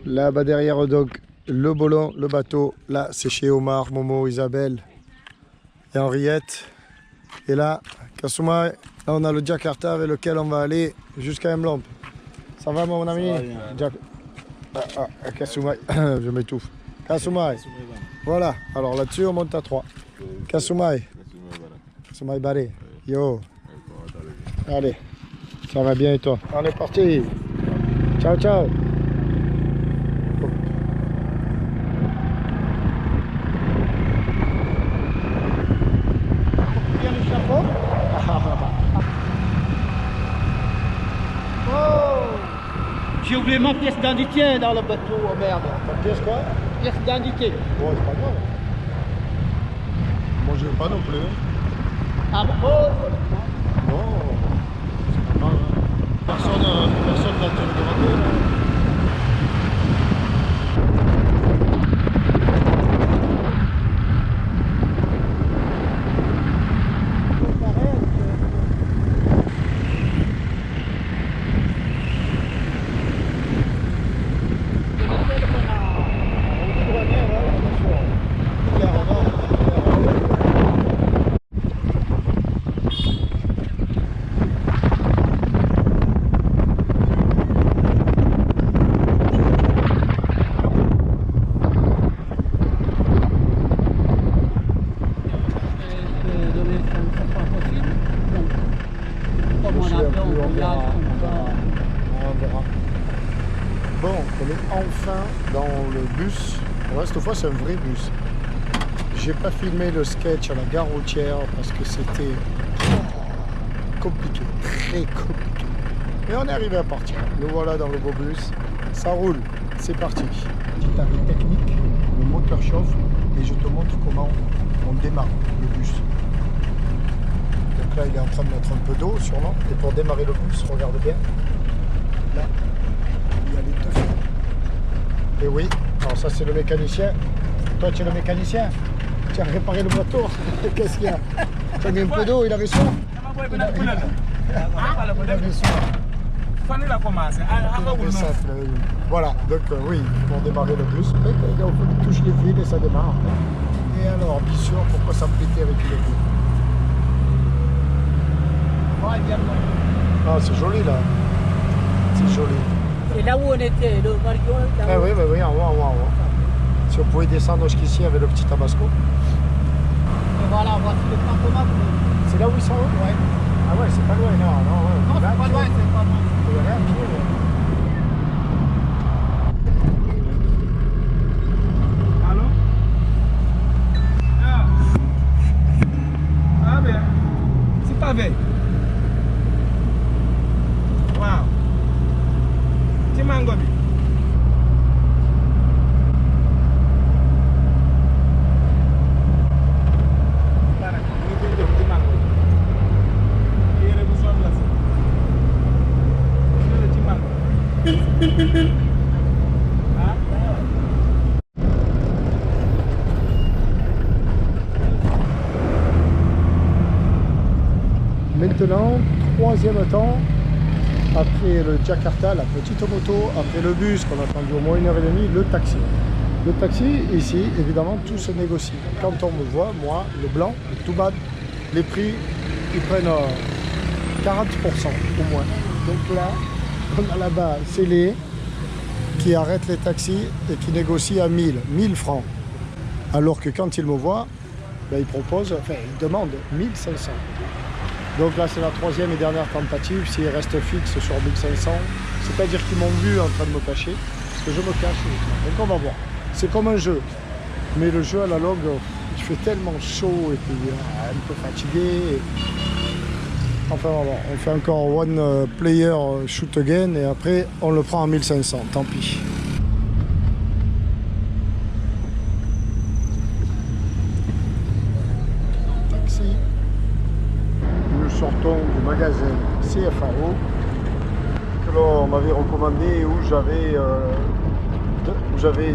Là-bas derrière, donc, le Bolon, le bateau. Là, c'est chez Omar, Momo, Isabelle et Henriette. Et là, Kassouma, là, on a le Jakarta avec lequel on va aller jusqu'à Mlomp. Ça va, mon ami? Kassouma, je m'étouffe. Kassouma. Voilà, alors là-dessus, on monte à 3. Kassouma. Kassouma Baré. Yo. Allez, ça va bien et toi? On est parti. Ciao, ciao. J'ai oublié ma pièce d'identité dans le bateau, oh merde. Ta pièce quoi? Pièce d'identité. Bon, c'est pas grave. Moi, je veux pas non plus. Ah bon? Oh. Non, c'est pas grave. Personne va te le demander. Bon, on est enfin dans le bus. Ouais, cette fois, c'est un vrai bus. J'ai pas filmé le sketch à la gare routière parce que c'était compliqué, très compliqué. Mais on est arrivé à partir. Nous voilà dans le beau bus. Ça roule, c'est parti. Petit arrêt technique, le moteur chauffe et je te montre comment on démarre le bus. Donc là, il est en train de mettre un peu d'eau sûrement. Et pour démarrer le bus, regarde bien. Là, il y a les deux feux. Et oui, alors ça c'est le mécanicien. Toi tu es le mécanicien. Tu as réparé le moteur. Qu'est-ce qu'il y a? Tu as mis un peu d'eau, il avait soif. Il avait soif. Voilà, donc oui, pour démarrer le bus, on touche les fils et ça démarre. Et alors, bien sûr, pourquoi s'embêter avec les fils? Ah, c'est joli là. C'est joli. C'est là où on était, le Marion. Ah oui, oui, en haut. Si on pouvait descendre jusqu'ici avec le petit Tabasco. Et voilà, voici le point commun. C'est là où ils sont? Ouais. Ah ouais, c'est pas loin, non. Non, c'est pas loin, c'est pas loin. Il y a rien à pied, ouais. Maintenant, troisième temps, après le Jakarta, la petite moto, après le bus qu'on a attendu au moins 1h30, le taxi. Le taxi, ici, évidemment, tout se négocie. Quand on me voit, moi, le blanc, le tout bas, les prix, ils prennent 40% au moins. Donc là, on a là-bas Célé qui arrête les taxis et qui négocie à 1000 francs. Alors que quand il me voit, ben, il propose, enfin, il demande 1500. Donc là, c'est la troisième et dernière tentative. S'il reste fixe sur 1500, c'est-à-dire qu'ils m'ont vu en train de me cacher, parce que je me cache. Donc on va voir. C'est comme un jeu. Mais le jeu à la longue, il fait tellement chaud et puis un peu fatigué. Enfin voilà, on fait encore one player shoot again et après on le prend en 1500, tant pis. Taxi. Nous sortons du magasin CFAO que l'on m'avait recommandé où j'avais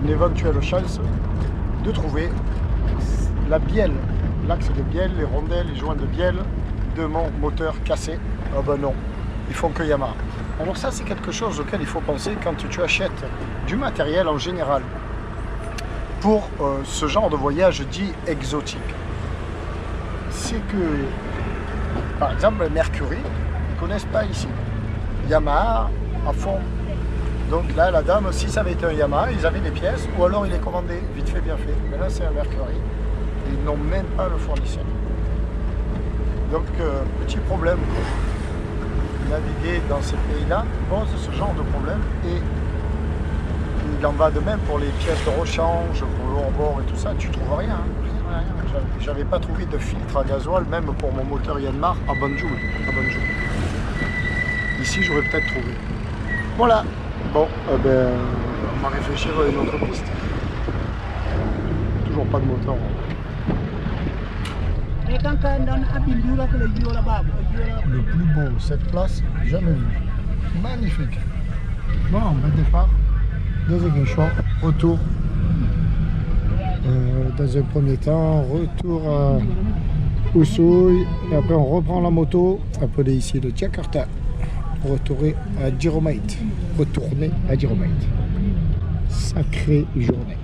une éventuelle chance de trouver la bielle, l'axe de bielle, les rondelles, les joints de bielle de mon moteur cassé. Ah ben non, ils font que Yamaha. Alors ça, c'est quelque chose auquel il faut penser quand tu achètes du matériel en général pour ce genre de voyage dit exotique. C'est que, par exemple, le Mercury, ils ne connaissent pas ici. Yamaha à fond. Donc là, la dame, si ça avait été un Yamaha, ils avaient des pièces, ou alors il est commandé, vite fait, bien fait. Mais là, c'est un Mercury. Ils n'ont même pas le fournisseur. Donc, petit problème. Naviguer dans ces pays-là pose ce genre de problème. Et il en va de même pour les pièces de rechange, pour le hors-bord et tout ça. Tu trouves rien. Hein. J'avais pas trouvé de filtre à gasoil, même pour mon moteur Yanmar à Banjul. Ici, j'aurais peut-être trouvé. Voilà. Bon, ben, on va réfléchir à une autre piste. Toujours pas de moteur. Le plus beau, cette place, jamais vu. Magnifique. Bon, ben départ. Deuxième choix, retour. Dans un premier temps, retour à Ushuaia. Et après, on reprend la moto, appelée ici de Jakarta. Retourner à Djiromite. Retourner à Djiromite. Sacrée journée.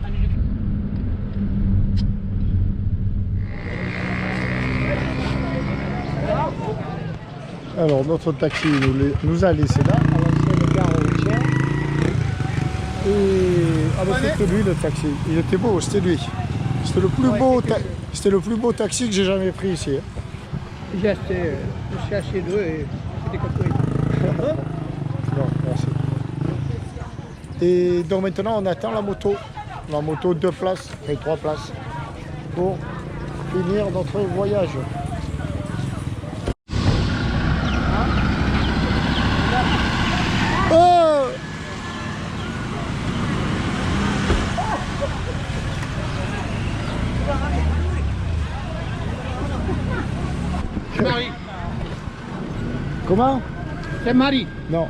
Alors notre taxi nous a laissé là, à l'ancienne gare routière. Et ah ben, c'était lui le taxi. Il était beau, c'était lui. C'était le plus beau c'était le plus beau taxi que j'ai jamais pris ici. J'ai acheté, je suis acheté deux et c'était compris. Non, merci. Et donc maintenant on attend la moto. La moto 2 places et 3 places pour finir notre voyage. Oh! Marie. Comment? C'est Marie. Non.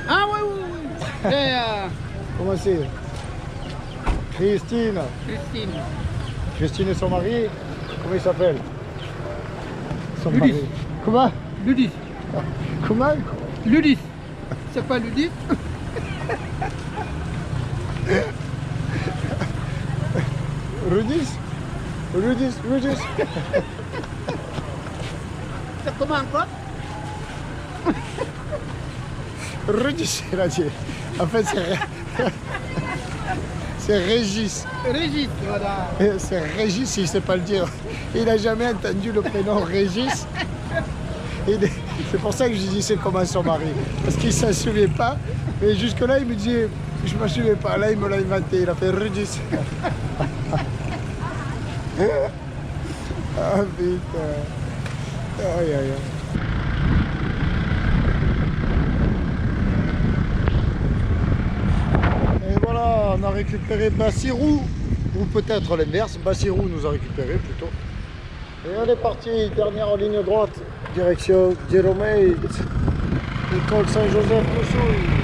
Ah oui, oui, oui. C'est Comment c'est? Christine. Christine. Christine et son mari, comment il s'appelle? Son Ludis. mari. Comment? Ludis. Comment? Ludis. C'est pas Ludis? Rudis? Rudis? C'est comment encore? Rudis, il a dit. En fait, c'est Régis. Régis, voilà. C'est Régis, il ne sait pas le dire. Il n'a jamais entendu le prénom Régis. C'est pour ça que je dis c'est comment son mari. Parce qu'il ne s'en souvient pas. Et jusque-là, il me dit, je ne me souviens pas. Là, il me l'a inventé. Il a fait Régis. Ah putain. Aïe, aïe, aïe. Et voilà, on a récupéré Bassirou, ou peut-être l'inverse, Bassirou nous a récupéré plutôt. Et on est parti, dernière ligne droite, direction Djiromite, école Saint-Joseph Ushuaia.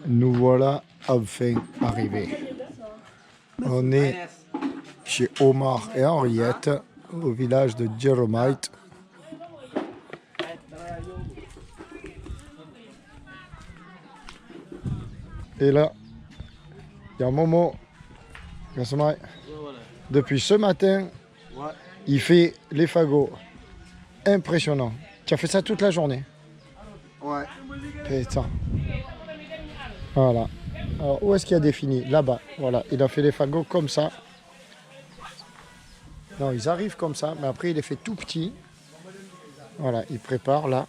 Nous voilà enfin arrivés. On est chez Omar et Henriette, au village de Djiromite. Et là, il y a Momo. Depuis ce matin, il fait les fagots. Impressionnant. Tu as fait ça toute la journée? Ouais. Putain. Voilà. Alors, où est-ce qu'il y a défini? Là-bas. Voilà. Il a fait les fagots comme ça. Non, ils arrivent comme ça, mais après, il les fait tout petits. Voilà, il prépare là.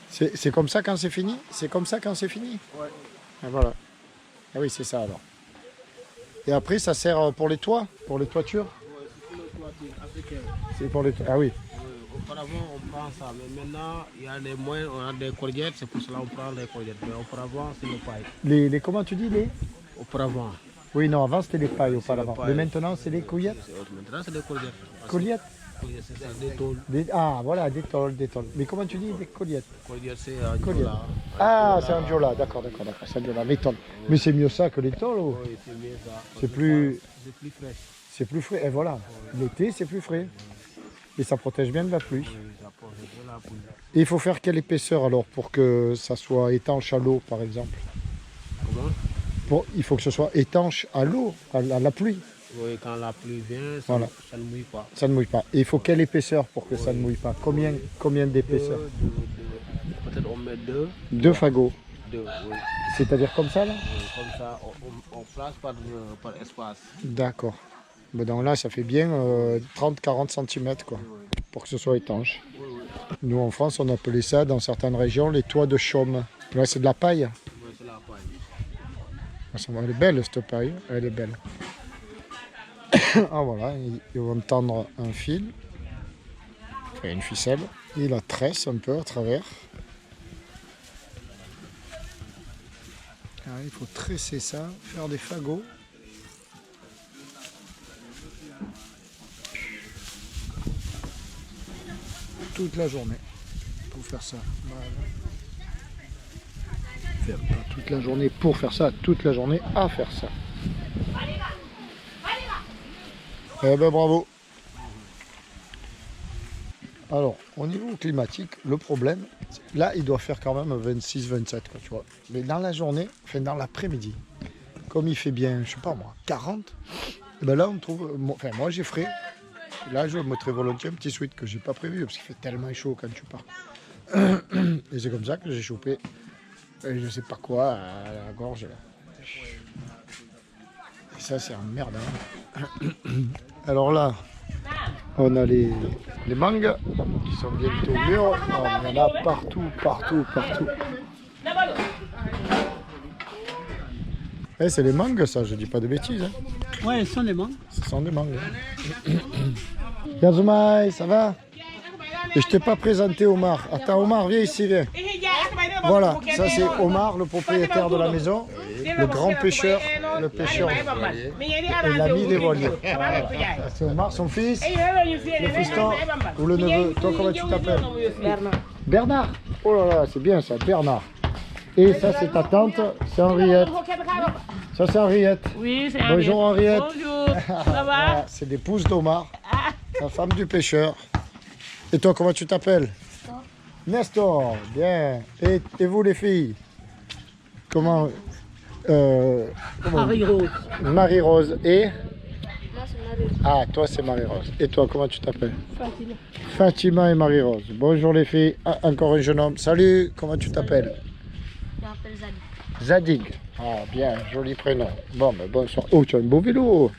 C'est comme ça quand c'est fini? C'est comme ça quand c'est fini? Ouais. Et voilà. Ah oui, c'est ça alors. Et après, ça sert pour les toits? Pour les toitures? C'est pour les toits. Ah oui. Auparavant, on prend ça, mais maintenant, il y a des moyens, on a des cordiètes, c'est pour cela qu'on prend les cordiètes. Mais auparavant, c'est le paille. Les comment tu dis les? Auparavant. Oui, non, avant c'était les pailles auparavant. pailles. Mais maintenant c'est les couillettes. Maintenant, c'est des collières. Collières Collières, c'est des tôles. Ah, voilà, des tôles, des tôles. Mais comment tu dis des collières? Collières, c'est un Collières. jola. Ah, c'est un jola, d'accord, c'est un jola, les tôles. Mais c'est mieux ça que les tôles, oh. Oui, c'est mieux ça. C'est plus... C'est plus frais. C'est plus frais, et voilà. L'été, c'est plus frais. Et ça protège bien de la pluie. Oui, ça protège de la pluie. Et il faut faire quelle épaisseur alors pour que ça soit étanche à l'eau, par exemple? Comment? Il faut que ce soit étanche à l'eau, à la pluie. Oui, quand la pluie vient, ça, Voilà. ça ne mouille pas. Ça ne mouille pas. Et il faut quelle épaisseur pour que ça ne mouille pas? Combien d'épaisseur? Peut-être on met deux. 2 fagots. Deux, oui. C'est-à-dire comme ça là? Comme ça, on place par espace. D'accord. Ben donc là, ça fait bien 30-40 cm quoi, pour que ce soit étanche. Nous en France, on appelait ça dans certaines régions les toits de chaume. Là, c'est de la paille. Oui, c'est la paille. Elle est belle cette paille, elle est belle. Ah voilà, ils vont tendre un fil, enfin une ficelle, et la tresse un peu à travers. Ah, il faut tresser ça, faire des fagots. Toute la journée pour faire ça. Voilà. Pas toute la journée pour faire ça, toute la journée à faire ça. Eh ben bravo. Alors, au niveau climatique, le problème, là, il doit faire quand même 26-27, quoi, tu vois. Mais dans la journée, enfin dans l'après-midi, comme il fait bien, je sais pas moi, 40, eh ben là, on trouve, enfin moi j'ai frais. Là, je mettrais volontiers un petit sweat que j'ai pas prévu parce qu'il fait tellement chaud quand tu pars. Et c'est comme ça que j'ai chopé, je sais pas quoi, à la gorge. Là. Et ça, c'est emmerdant. Alors là, on a les mangues qui sont bientôt mûres. Il y en a partout. Eh, c'est les mangues, ça, je dis pas de bêtises. Hein. Ouais, ce sont des mangues. Ce sont des mangues. Yazumai, ça va? Et je t'ai pas présenté Omar. Attends, Omar, viens ici, viens. Voilà, ça c'est Omar, le propriétaire de la maison, le grand pêcheur, le pêcheur et l'ami des voiliers. Voilà. C'est Omar, son fils, le fiston ou le neveu. Toi, comment tu t'appelles? Bernard. Oh là là, c'est bien ça, Bernard. Et ça, c'est ta tante, c'est Henriette. Ça, c'est Henriette. Oui, c'est Bonjour Henriette. Bonjour, ça va? C'est l'épouse d'Omar, la femme du pêcheur. Et toi, comment tu t'appelles? Nestor, bien. Et vous les filles? Comment, Marie-Rose. Marie-Rose et? Moi, c'est Marie. Ah, toi c'est Marie-Rose. Et toi, comment tu t'appelles? Fatima. Fatima et Marie-Rose. Bonjour les filles. Ah, encore un jeune homme. Salut, comment tu t'appelles? Je m'appelle Zadig. Zadig. Ah, bien, joli prénom. Bon, ben bonsoir. Oh, tu as un beau vélo.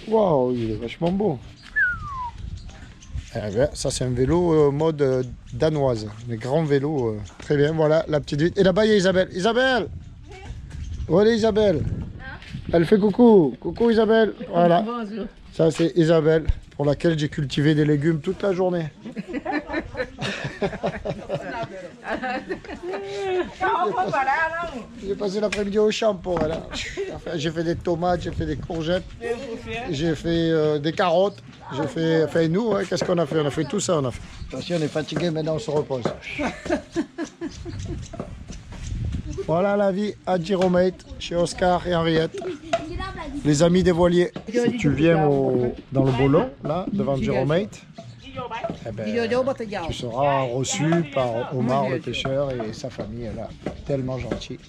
Waouh, il est vachement beau. Eh bien, ça c'est un vélo mode danoise, les grands vélos, très bien, voilà la petite vite. Et là-bas il y a Isabelle. Isabelle! Voilà Isabelle. Elle fait coucou. Coucou Isabelle. Voilà. Bonjour. Ça c'est Isabelle, pour laquelle j'ai cultivé des légumes toute la journée. J'ai passé l'après-midi au champ pour elle. Enfin, j'ai fait des tomates, j'ai fait des courgettes, j'ai fait des carottes, j'ai fait... Enfin nous, hein, qu'est-ce qu'on a fait? On a fait tout ça, on a fait. Attention, on est fatigué, maintenant on se repose. Voilà la vie à Giromate, chez Oscar et Henriette. Les amis des voiliers. Si tu viens dans le Bolon, là, devant Giromate, eh ben, tu seras reçu par Omar le pêcheur et sa famille, elle est tellement gentille.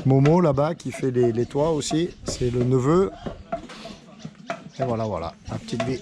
Momo là-bas qui fait les toits aussi, c'est le neveu. Et voilà, la petite vie.